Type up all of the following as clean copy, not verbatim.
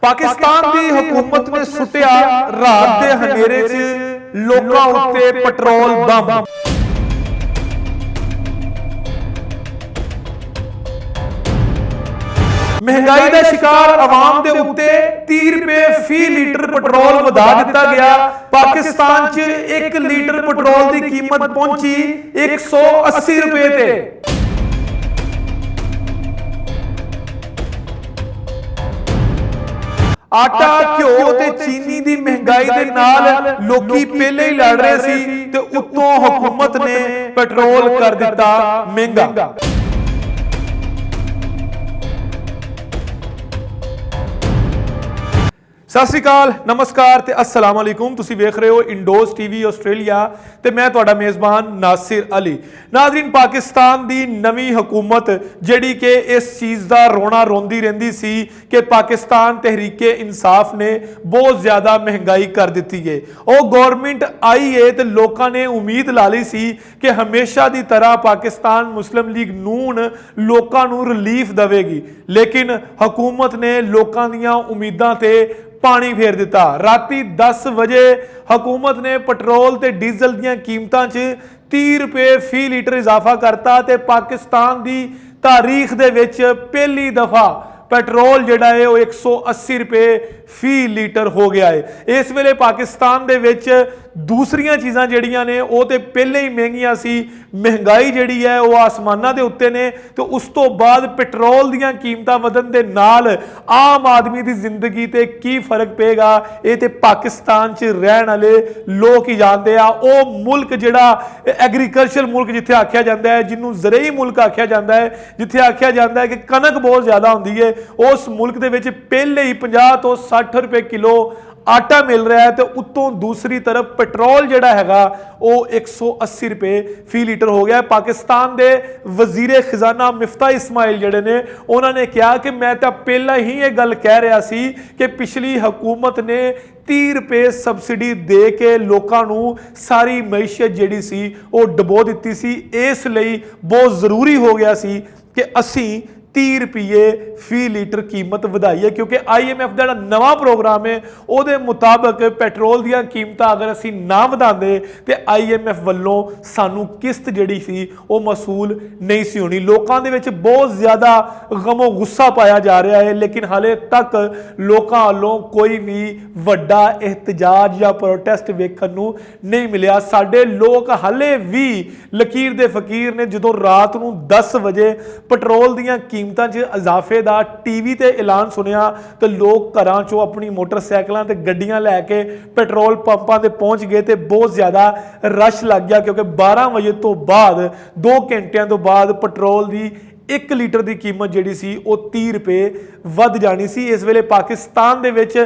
पाकिस्तान की हुकूमत ने सुटिया रात के हनेरे च लोकां उत्ते पेट्रोल बंब। महंगाई का शिकार आवाम के उत्ते 30 रुपए फी लीटर पेट्रोल वधा दिता गया। पाकिस्तान च 1 लीटर पेट्रोल की कीमत पहुंची 180 रुपए ते। आटा घ्यो ते चीनी की महंगाई के नाल लोकी पहले ही लड़ रहे सी ते उत्तों हुकूमत ने पेट्रोल कर दिता महंगा। सत श्री अकाल, नमस्कार ते अस्सलाम वालेकुम। तुसी वेख रहे हो इंडोज टीवी आस्ट्रेलिया ते मैं तुहाडा मेज़बान नासिर अली। नाज़रीन, पाकिस्तान दी नवीं हुकूमत जिहड़ी कि इस चीज़ दा रोना रोंदी रहिंदी सी कि पाकिस्तान तहरीके इंसाफ ने बहुत ज़्यादा महंगाई कर दिती है। वो गवर्नमेंट आई है तो लोगों ने उम्मीद ला ली सी कि हमेशा की तरह पाकिस्तान मुस्लिम लीग नून लोगों को रिलीफ देवेगी, लेकिन हुकूमत ने लोगों दीयां उम्मीदां ते पानी फेर दिता। राती 10 बजे हुकूमत ने पेट्रोल ते डीजल दीयां कीमतां च 30 रुपए फी लीटर इजाफा करता ते पाकिस्तान दी तारीख दे विच पहली दफा पेट्रोल जिहड़ा है वो 180 रुपए फी लीटर हो गया है। इस वेले पाकिस्तान दे विच दूसरियां चीज़ां जिहड़ियां ने वो तो पहले ही महंगियां सी, महंगाई जिहड़ी है वो आसमानां दे उत्ते ने, तो उस तो बाद पेट्रोल दीयां कीमतां वधन दे नाल आम आदमी दी जिंदगी ते की फर्क पेगा ये ते पाकिस्तान च रहण वाले लोग ही जानते आ। वो मुल्क जिहड़ा एग्रीकल्चर मुल्क जिथे आख्या जाता है, जिन्हों ज़रई मुल्क आख्या जाता है, जिथे आख्या जाता है कि कनक बहुत ज़्यादा होंदी है, उस मुल्क दे विच पहले ही 50 तो 60 रुपए किलो आटा मिल रहा है, तो उत्तों दूसरी तरफ पेट्रोल जिहड़ा हैगा वो 180 रुपए फी लीटर हो गया। पाकिस्तान के वजीरे खजाना मिफ्ता इस्माइल जिहड़े ने उन्होंने कहा कि मैं तो पहला ही ये गल कह रहा सी कि पिछली हुकूमत ने 30 रुपए सबसिडी दे के लोगों को सारी मैशियत जिहड़ी सी वो डबो दी सी। इसलिए बहुत जरूरी हो गया सी कि असी 30 रुपये फी लीटर कीमत वधाई है, क्योंकि IMF का नवा प्रोग्राम है वो मुताबिक पेट्रोल दी कीमत अगर असी ना वधांदे तो IMF वालों सानू किस्त जिहड़ी सी वो मसूल नहीं सी होनी। लोगों के विच बहुत ज़्यादा गमो गुस्सा पाया जा रहा है, लेकिन हाले तक लोगों वालों कोई भी वड्डा एहतजाज या प्रोटेस्ट वेखण नूं नहीं मिलिया। साडे लोग हाले भी लकीर दे फकीर ने जदों रात नूं 10 बजे पेट्रोल दीयां कीमतां च इजाफे का टीवी ते ऐलान सुनिया तो लोग घरां चों अपनी मोटरसाइकिलों ते गड्डियां लैके पेट्रोल पंपां ते पहुंच गए तो बहुत ज़्यादा रश लग गया, क्योंकि 12 बजे तो बाद 2 घंटिया तो बाद पेट्रोल की 1 लीटर की कीमत जिहड़ी सी वो 30 रुपए वध जानी सी। इस वेले पाकिस्तान दे विच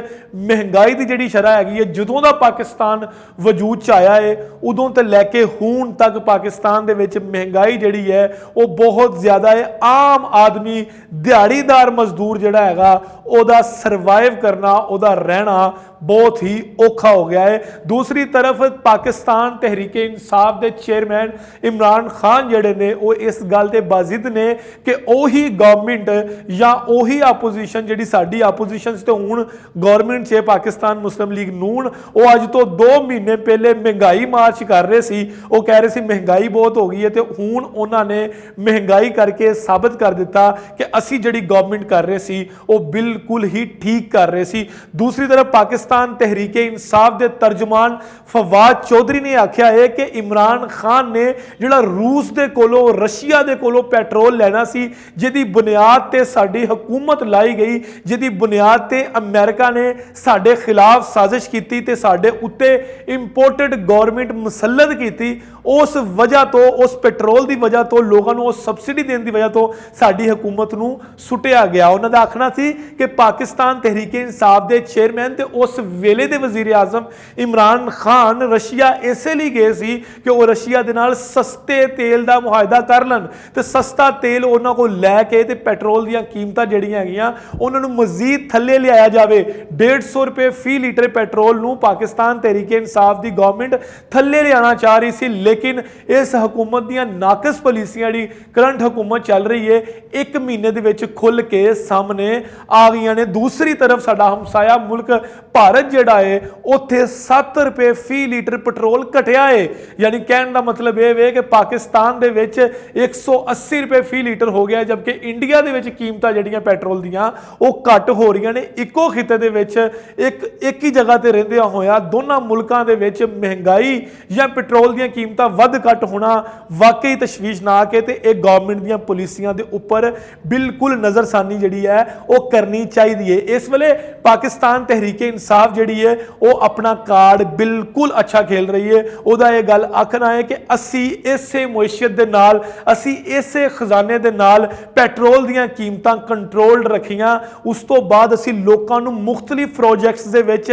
महंगाई की जिहड़ी शरह हैगी है, जदों दा पाकिस्तान वजूद च आया है उदों तो लैके हुण तक पाकिस्तान दे विच महंगाई जिहड़ी है वो बहुत ज़्यादा है। आम आदमी दिहाड़ीदार मजदूर जिहड़ा हैगा ओदा सर्वाइव करना, ओदा रहना बहुत ही औखा हो गया है। दूसरी तरफ पाकिस्तान तहरीके इंसाफ के चेयरमैन इमरान खान जिहड़े ने वो इस गल ते बाजिद ने कि ओही गवर्नमेंट या ओही आपोजिशन जिहड़ी साडी आपोजिशन ते हुण गवर्नमेंट च पाकिस्तान मुस्लिम लीग नून वो अज तो 2 महीने पहले महंगाई मार्च कर रहे सी, वो कह रहे सी महंगाई बहुत हो गई है, तो हुण उन्होंने महंगाई करके साबित कर दिता कि असी जिहड़ी गवर्नमेंट कर रहे सी वो बिल्कुल ही ठीक कर रहे सी। दूसरी तरफ पाकिस्तान तहरीके इंसाफ के तर्जमान फवाद चौधरी ने आख्या है कि इमरान खान ने जिहड़ा रूस दे कोलों रशिया दे कोलों पेट्रोल लेना सी, जिहदी बुनियाद ते साडी हुकूमत लाई गई, जिहदी बुनियाद ते अमेरिका ने साडे खिलाफ साजिश की ते साडे उत्ते इंपोर्टेड गवर्नमेंट मुसल्लत की, उस वजह तो उस पेट्रोल की वजह तो लोगों को सबसिडी देने की वजह तो साडी हुकूमत नूं सुटिया गया। उन्होंने आखना सी कि पाकिस्तान तहरीके इंसाफ के चेयरमैन ते उस वेले दे वजीर आजम इमरान खान रशिया इसलिए गए सी कि वो रशिया दे नाल सस्ते तेल का मुआहदा कर लन, तो सस्ता तेल उन्होंने को लैके ते पेट्रोल दी कीमतां जिहड़ियां हैगियां उन्होंंने मजीद थल्ले लिया जाए। 150 रुपए फी लीटर पेट्रोल नूं पाकिस्तान तहरीके इंसाफ की गवर्नमेंट थल्ले लियाना चाह रही सी, लेकिन इस हुकूमत ਦੀਆਂ ਨਾਕਸ ਪਾਲਿਸੀਆਂ ਜਿਹੜੀ ਕਰੰਟ हुकूमत ਚੱਲ ਰਹੀ ਹੈ 1 ਮਹੀਨੇ ਦੇ ਵਿੱਚ ਖੁੱਲ ਕੇ ਸਾਹਮਣੇ ਆ ਗਈਆਂ ਨੇ। ਦੂਸਰੀ ਤਰਫ ਸਾਡਾ ਹਮਸਾਇਆ ਮੁਲਕ ਭਾਰਤ ਜਿਹੜਾ ਹੈ ਉੱਥੇ 7 ਰੁਪਏ ਫੀ ਲੀਟਰ ਪੈਟਰੋਲ ਘਟਿਆ ਹੈ। ਯਾਨੀ ਕਹਿਣ ਦਾ ਮਤਲਬ ਇਹ ਵੇ ਕਿ ਪਾਕਿਸਤਾਨ ਦੇ ਵਿੱਚ 180 ਰੁਪਏ ਫੀ ਲੀਟਰ ਹੋ ਗਿਆ, ਜਦਕਿ ਇੰਡੀਆ ਦੇ ਵਿੱਚ ਕੀਮਤਾਂ ਜਿਹੜੀਆਂ ਪੈਟਰੋਲ ਦੀਆਂ ਉਹ ਘੱਟ ਹੋ ਰਹੀਆਂ ਨੇ। ਇੱਕੋ ਖਿੱਤੇ ਦੇ ਵਿੱਚ ਇੱਕ ਹੀ ਜਗ੍ਹਾ ਤੇ ਰਹਿੰਦਿਆਂ ਹੋਇਆ ਦੋਨਾਂ ਮੁਲਕਾਂ ਦੇ ਵਿੱਚ ਮਹਿੰਗਾਈ ਜਾਂ ਪੈਟਰੋਲ ਦੀਆਂ ਕੀਮਤਾਂ ਵੱਧ ਘੱਟ ਹੋਣਾ ਵਾਕਈ ਤਸ਼ਵੀਸ਼ਨਾਕ ਹੈ ਤੇ ਇਹ ਗਵਰਨਮੈਂਟ ਦੀਆਂ ਪਾਲਿਸੀਆਂ ਦੇ ਉੱਪਰ ਬਿਲਕੁਲ ਨਜ਼ਰਸਾਨੀ ਜਿਹੜੀ ਹੈ ਉਹ ਕਰਨੀ ਚਾਹੀਦੀ ਹੈ। ਇਸ ਵੇਲੇ ਪਾਕਿਸਤਾਨ ਤਹਿਰੀਕੇ ਇਨਸਾਫ ਜਿਹੜੀ ਹੈ ਉਹ ਆਪਣਾ ਕਾਰਡ ਬਿਲਕੁਲ ਅੱਛਾ ਖੇਲ ਰਹੀ ਹੈ। ਉਹਦਾ ਇਹ ਗੱਲ ਆਖਣਾ ਹੈ ਕਿ ਅਸੀਂ ਇਸੇ ਮੁਇਸ਼ੀਅਤ ਦੇ ਨਾਲ, ਅਸੀਂ ਇਸੇ ਖਜ਼ਾਨੇ ਦੇ ਨਾਲ ਪੈਟਰੋਲ ਦੀਆਂ ਕੀਮਤਾਂ ਕੰਟਰੋਲਡ ਰੱਖੀਆਂ। ਉਸ ਤੋਂ ਬਾਅਦ ਅਸੀਂ ਲੋਕਾਂ ਨੂੰ ਮੁxtਲਿਫ ਪ੍ਰੋਜੈਕਟਸ ਦੇ ਵਿੱਚ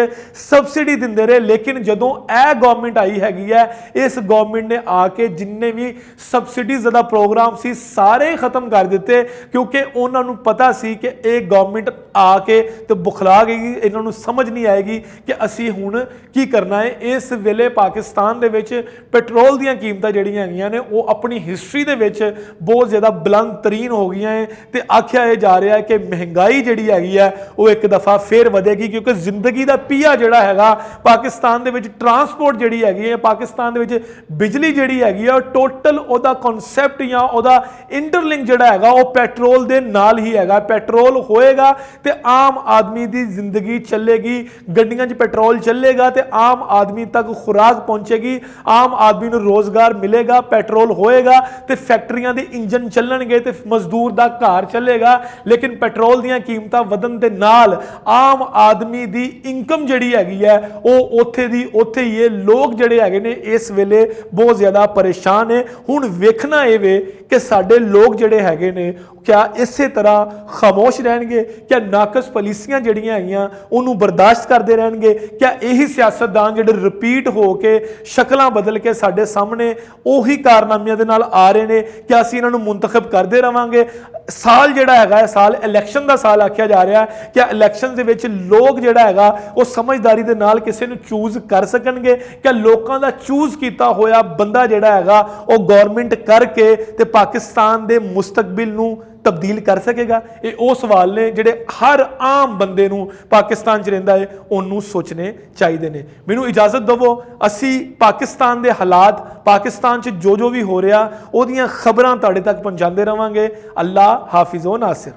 ਸਬਸਿਡੀ ਦਿੰਦੇ ਰਹੇ। ਲੇਕਿਨ ਜਦੋਂ ਇਹ ਗਵਰਨਮੈਂਟ ਆਈ ਹੈਗੀ ਹੈ, ਇਸ ਗਵਰਨਮੈਂਟ ਨੇ ਆ ਕੇ ਜਿੰਨੇ ਵੀ ਸਬਸਿਡੀਜ਼ ਦਾ ਪ੍ਰੋਗਰਾਮ ਸੀ ਸਾਰੇ ਖਤਮ ਕਰ ਦਿੱਤੇ, ਕਿਉਂਕਿ ਉਹਨਾਂ ਨੂੰ ਪਤਾ ਸੀ ਕਿ ਇਹ ਗਵਰਨਮੈਂਟ ਆ ਕੇ ਤੇ ਬੁਖਲਾ ਗਈ। ਇਹਨਾਂ ਨੂੰ ਸਮਝ ਨਹੀਂ ਆਏਗੀ ਕਿ ਅਸੀਂ ਹੁਣ ਕੀ ਕਰਨਾ ਹੈ। ਇਸ ਵੇਲੇ ਪਾਕਿਸਤਾਨ ਦੇ ਵਿੱਚ ਪੈਟਰੋਲ ਦੀਆਂ ਕੀਮਤਾਂ ਜਿਹੜੀਆਂ ਹੈਗੀਆਂ ਨੇ ਉਹ ਆਪਣੀ ਹਿਸਟਰੀ ਦੇ ਵਿੱਚ ਬਹੁਤ ਜ਼ਿਆਦਾ ਬੁਲੰਦ ਤਰੀਨ ਹੋ ਗਈਆਂ ਹੈ ਤੇ ਆਖਿਆ ਇਹ ਜਾ ਰਿਹਾ ਹੈ ਕਿ ਮਹਿੰਗਾਈ ਜਿਹੜੀ ਹੈਗੀ ਹੈ ਉਹ ਇੱਕ ਦਫਾ ਫੇਰ ਵਧੇਗੀ, ਕਿਉਂਕਿ ਜ਼ਿੰਦਗੀ ਦਾ ਪੀਆ ਜਿਹੜਾ ਹੈਗਾ ਪਾਕਿਸਤਾਨ ਦੇ ਵਿੱਚ, ਟਰਾਂਸਪੋਰਟ ਜਿਹੜੀ ਹੈਗੀ ਹੈ ਪਾਕਿਸਤਾਨ ਦੇ ਵਿੱਚ, ਬਿਜਲੀ ਜਿਹੜੀ ਹੈਗੀ ਹੈ, ਟੋਟਲ ਉਹਦਾ ਕਨਸੈਪਟ ਜਾਂ ਉਹਦਾ ਇੰਟਰਲਿੰਕ ਜਿਹੜਾ ਹੈਗਾ ਉਹ ਪੈਟਰੋਲ ਦੇ ਨਾਲ ਹੀ ਹੈਗਾ। ਪੈਟਰੋਲ ਹੋਏਗਾ ਤੇ ਆਮ ਆਦਮੀ ਦੀ ਜ਼ਿੰਦਗੀ ਚੱਲੇਗੀ, ਗੱਡੀਆਂ 'ਚ ਪੈਟਰੋਲ ਚੱਲੇਗਾ ਤੇ ਆਮ ਆਦਮੀ ਤੱਕ ਖੁਰਾਕ ਪਹੁੰਚੇਗੀ, ਆਮ ਆਦਮੀ ਨੂੰ ਰੋਜ਼ਗਾਰ ਮਿਲੇਗਾ। ਪੈਟਰੋਲ ਹੋਏਗਾ ਤੇ ਫੈਕਟਰੀਆਂ ਦੇ ਇੰਜਨ ਚੱਲਣਗੇ ਤੇ ਮਜ਼ਦੂਰ ਦਾ ਘਰ ਚੱਲੇਗਾ। ਲੇਕਿਨ ਪੈਟਰੋਲ ਦੀਆਂ ਕੀਮਤਾਂ ਵਧਣ ਦੇ ਨਾਲ ਆਮ ਆਦਮੀ ਦੀ ਇਨਕਮ ਜਿਹੜੀ ਹੈਗੀ ਹੈ ਉਹ ਉੱਥੇ ਦੀ ਉੱਥੇ ਹੀ ਹੈ। ਲੋਕ ਜਿਹੜੇ ਹੈਗੇ ਨੇ ਇਸ ਵੇਲੇ ਬਹੁਤ ਜ਼ਿਆਦਾ ਪਰੇਸ਼ਾਨ ਹੈ। ਹੁਣ ਵੇਖਣਾ ਇਹ ਵੇ ਕਿ ਸਾਡੇ ਲੋਕ ਜਿਹੜੇ ਹੈਗੇ ਨੇ ਕਿਆ ਇਸੇ ਤਰ੍ਹਾਂ ਖਾਮੋਸ਼ ਰਹਿਣਗੇ, ਕਿਆ ਨਾਕਸ ਪਾਲਿਸੀਆਂ ਜਿਹੜੀਆਂ ਹੈਗੀਆਂ ਉਹਨੂੰ ਬਰਦਾਸ਼ਤ ਕਰਦੇ ਰਹਿਣਗੇ, ਕਿਆ ਇਹੀ ਸਿਆਸਤਦਾਨ ਜਿਹੜੇ ਰਿਪੀਟ ਹੋ ਕੇ ਸ਼ਕਲਾਂ ਬਦਲ ਕੇ ਸਾਡੇ ਸਾਹਮਣੇ ਉਹੀ ਕਾਰਨਾਮਿਆਂ ਦੇ ਨਾਲ ਆ ਰਹੇ ਨੇ, ਕਿ ਅਸੀਂ ਇਹਨਾਂ ਨੂੰ ਮੁੰਤਖਬ ਕਰਦੇ ਰਵਾਂਗੇ। ਸਾਲ ਜਿਹੜਾ ਹੈਗਾ ਸਾਲ ਇਲੈਕਸ਼ਨ ਦਾ ਸਾਲ ਆਖਿਆ ਜਾ ਰਿਹਾ ਹੈ ਕਿ ਇਲੈਕਸ਼ਨ ਦੇ ਵਿੱਚ ਲੋਕ ਜਿਹੜਾ ਹੈਗਾ ਉਹ ਸਮਝਦਾਰੀ ਦੇ ਨਾਲ ਕਿਸੇ ਨੂੰ ਚੂਜ਼ ਕਰ ਸਕਣਗੇ, ਕਿ ਲੋਕਾਂ ਦਾ ਚੂਜ਼ ਕੀਤਾ ਹੋਇਆ ਬੰਦਾ ਜਿਹੜਾ ਹੈਗਾ ਉਹ ਗਵਰਨਮੈਂਟ ਕਰਕੇ ਤੇ ਪਾਕਿਸਤਾਨ ਦੇ ਮੁਸਤਕਬਲ ਨੂੰ ਤਬਦੀਲ ਕਰ ਸਕੇਗਾ। ਇਹ ਉਹ ਸਵਾਲ ਨੇ ਜਿਹੜੇ ਹਰ ਆਮ ਬੰਦੇ ਨੂੰ ਪਾਕਿਸਤਾਨ 'ਚ ਰਹਿੰਦਾ ਹੈ ਉਹਨੂੰ ਸੋਚਣੇ ਚਾਹੀਦੇ ਨੇ। ਮੈਨੂੰ ਇਜਾਜ਼ਤ ਦਿਵੋ, ਅਸੀਂ ਪਾਕਿਸਤਾਨ ਦੇ ਹਾਲਾਤ, ਪਾਕਿਸਤਾਨ 'ਚ ਜੋ ਵੀ ਹੋ ਰਿਹਾ ਉਹਦੀਆਂ ਖਬਰਾਂ ਤੁਹਾਡੇ ਤੱਕ ਪਹੁੰਚਾਉਂਦੇ ਰਵਾਂਗੇ। ਅੱਲਾ ਹਾਫਿਜ਼ ਓ ਨਾਸਿਰ।